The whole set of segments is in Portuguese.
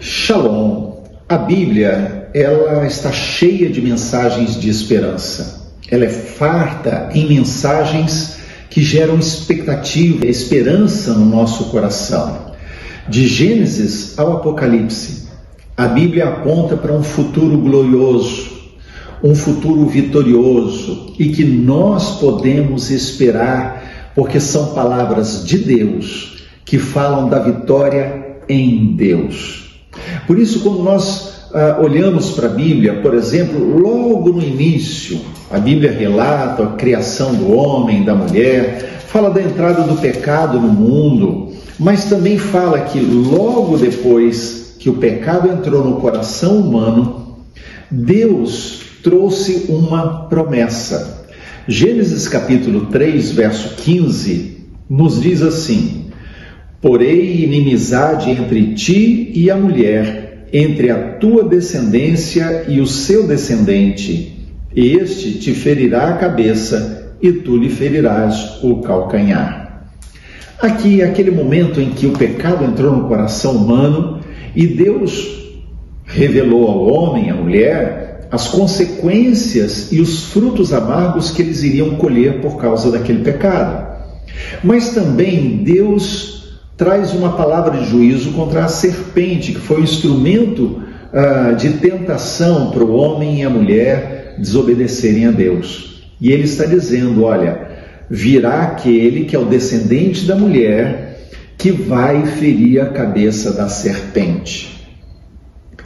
Shalom. A Bíblia, ela está cheia de mensagens de esperança. Ela é farta em mensagens que geram expectativa, esperança no nosso coração. De Gênesis ao Apocalipse, a Bíblia aponta para um futuro glorioso, um futuro vitorioso e que nós podemos esperar, porque são palavras de Deus que falam da vitória em Deus. Por isso, quando nós olhamos para a Bíblia, por exemplo, logo no início, a Bíblia relata a criação do homem, da mulher, fala da entrada do pecado no mundo, mas também fala que logo depois que o pecado entrou no coração humano, Deus trouxe uma promessa. Gênesis capítulo 3, verso 15, nos diz assim: porém inimizade entre ti e a mulher, entre a tua descendência e o seu descendente. Este te ferirá a cabeça e tu lhe ferirás o calcanhar. Aqui é aquele momento em que o pecado entrou no coração humano e Deus revelou ao homem, à mulher, as consequências e os frutos amargos que eles iriam colher por causa daquele pecado. Mas também Deus traz uma palavra de juízo contra a serpente, que foi um instrumento de tentação para o homem e a mulher desobedecerem a Deus. E ele está dizendo, olha, virá aquele que é o descendente da mulher, que vai ferir a cabeça da serpente.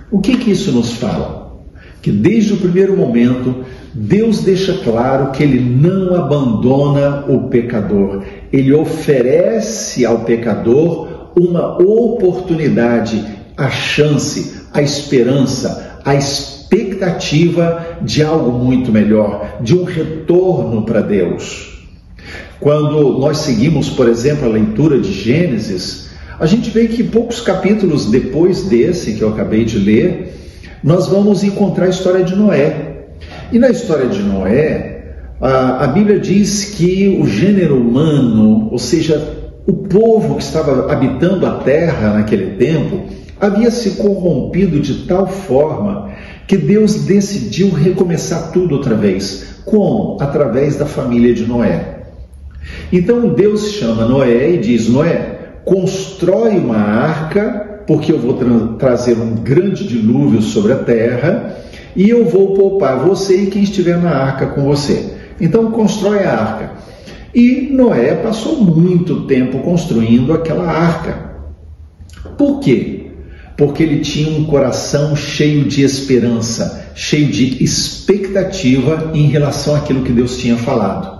O que isso nos fala? Que desde o primeiro momento, Deus deixa claro que Ele não abandona o pecador. Ele oferece ao pecador uma oportunidade, a chance, a esperança, a expectativa de algo muito melhor, de um retorno para Deus. Quando nós seguimos, por exemplo, a leitura de Gênesis, a gente vê que poucos capítulos depois desse que eu acabei de ler, nós vamos encontrar a história de Noé. E na história de Noé, a Bíblia diz que o gênero humano, ou seja, o povo que estava habitando a terra naquele tempo, havia se corrompido de tal forma que Deus decidiu recomeçar tudo outra vez. Como? Através da família de Noé. Então Deus chama Noé e diz: Noé, constrói uma arca, porque eu vou trazer um grande dilúvio sobre a terra, e eu vou poupar você e quem estiver na arca com você. Então constrói a arca. E Noé passou muito tempo construindo aquela arca. Por quê? Porque ele tinha um coração cheio de esperança, cheio de expectativa em relação àquilo que Deus tinha falado.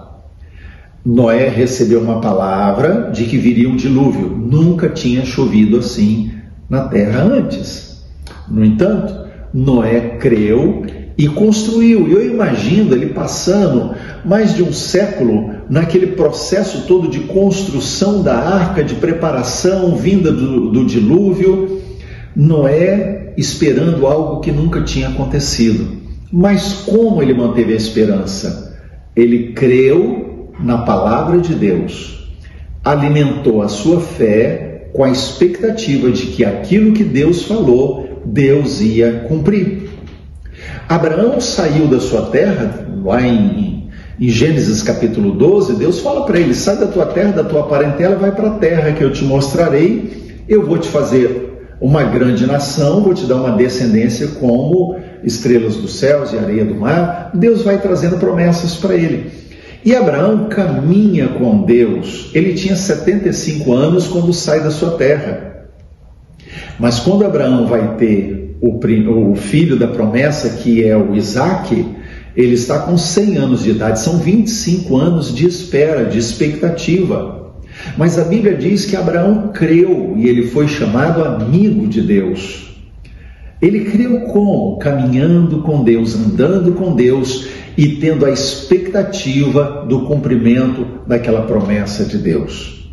Noé recebeu uma palavra de que viria um dilúvio. Nunca tinha chovido assim na terra antes. No entanto, Noé creu e construiu. E eu imagino ele passando mais de um século naquele processo todo de construção da arca, de preparação, vinda do dilúvio. Noé esperando algo que nunca tinha acontecido. Mas como ele manteve a esperança? Ele creu na palavra de Deus, alimentou a sua fé com a expectativa de que aquilo que Deus falou, Deus ia cumprir. Abraão saiu da sua terra, lá em Gênesis capítulo 12, Deus fala para ele: sai da tua terra, da tua parentela, vai para a terra que eu te mostrarei, eu vou te fazer uma grande nação, vou te dar uma descendência como estrelas dos céus e areia do mar. Deus vai trazendo promessas para ele. E Abraão caminha com Deus. Ele tinha 75 anos quando sai da sua terra. Mas quando Abraão vai ter o filho da promessa, que é o Isaque, ele está com 100 anos de idade. São 25 anos de espera, de expectativa. Mas a Bíblia diz que Abraão creu e ele foi chamado amigo de Deus. Ele creu como? Caminhando com Deus, andando com Deus e tendo a expectativa do cumprimento daquela promessa de Deus.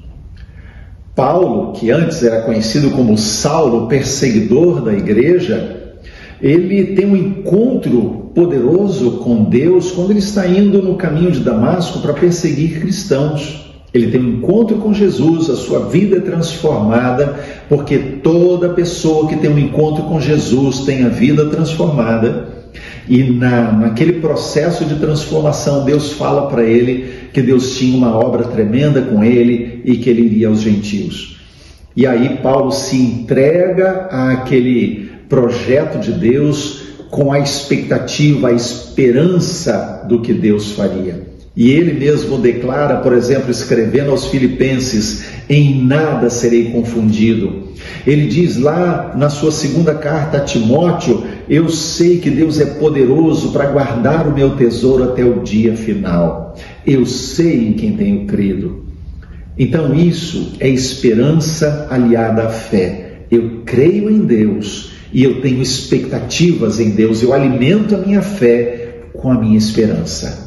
Paulo, que antes era conhecido como Saulo, perseguidor da igreja, ele tem um encontro poderoso com Deus quando ele está indo no caminho de Damasco para perseguir cristãos. Ele tem um encontro com Jesus, a sua vida é transformada, porque toda pessoa que tem um encontro com Jesus tem a vida transformada. E naquele processo de transformação, Deus fala para ele que Deus tinha uma obra tremenda com ele e que ele iria aos gentios. E aí Paulo se entrega àquele projeto de Deus com a expectativa, a esperança do que Deus faria. E ele mesmo declara, por exemplo, escrevendo aos Filipenses: em nada serei confundido. Ele diz lá na sua segunda carta a Timóteo: eu sei que Deus é poderoso para guardar o meu tesouro até o dia final. Eu sei em quem tenho crido. Então isso é esperança aliada à fé. Eu creio em Deus e eu tenho expectativas em Deus. Eu alimento a minha fé com a minha esperança.